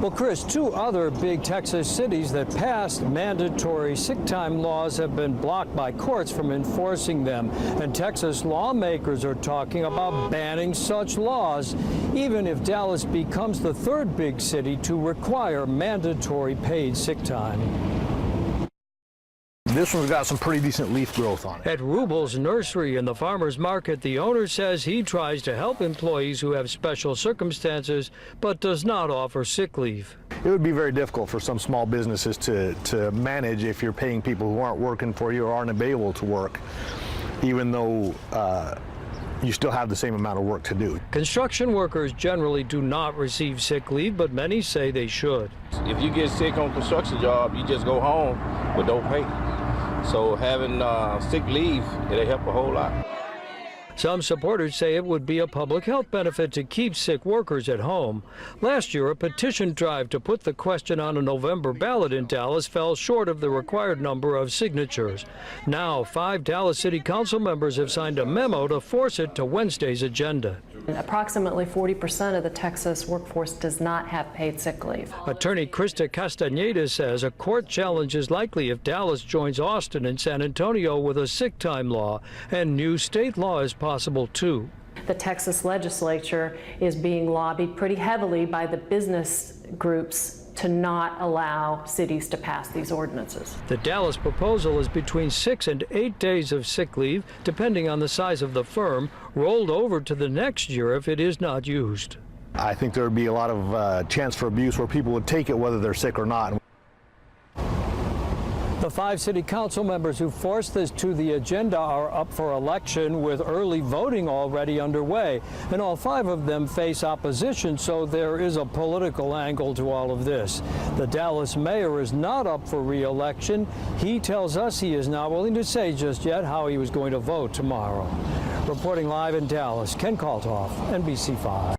Well, Chris, two other big Texas cities that passed mandatory sick time laws have been blocked by courts from enforcing them. And Texas lawmakers are talking about banning such laws, even if Dallas becomes the third big city to require mandatory paid sick time. This one's got some pretty decent leaf growth on it. At Rubel's Nursery in the farmer's market, the owner says he tries to help employees who have special circumstances, but does not offer sick leave. It would be very difficult for some small businesses to manage if you're paying people who aren't working for you or aren't available to work, even though you still have the same amount of work to do. Construction workers generally do not receive sick leave, but many say they should. If you get sick on a construction job, you just go home with no pay. So having sick leave, it'll help a whole lot. Some supporters say it would be a public health benefit to keep sick workers at home. Last year, a petition drive to put the question on a November ballot in Dallas fell short of the required number of signatures. Now, 5 Dallas City Council members have signed a memo to force it to Wednesday's agenda. Approximately 40% of the Texas workforce does not have paid sick leave. Attorney Chrysta Castañeda says a court challenge is likely if Dallas joins Austin and San Antonio with a sick time law, and new state law is possible too. The Texas legislature is being lobbied pretty heavily by the business groups to not allow cities to pass these ordinances. The Dallas proposal is between 6 and 8 days of sick leave, depending on the size of the firm, rolled over to the next year if it is not used. I think there would be a lot of chance for abuse where people would take it whether they're sick or not. The 5 city council members who forced this to the agenda are up for election, with early voting already underway. And all 5 of them face opposition, so there is a political angle to all of this. The Dallas mayor is not up for re-election. He tells us he is not willing to say just yet how he was going to vote tomorrow. Reporting live in Dallas, Ken Kalthoff, NBC5.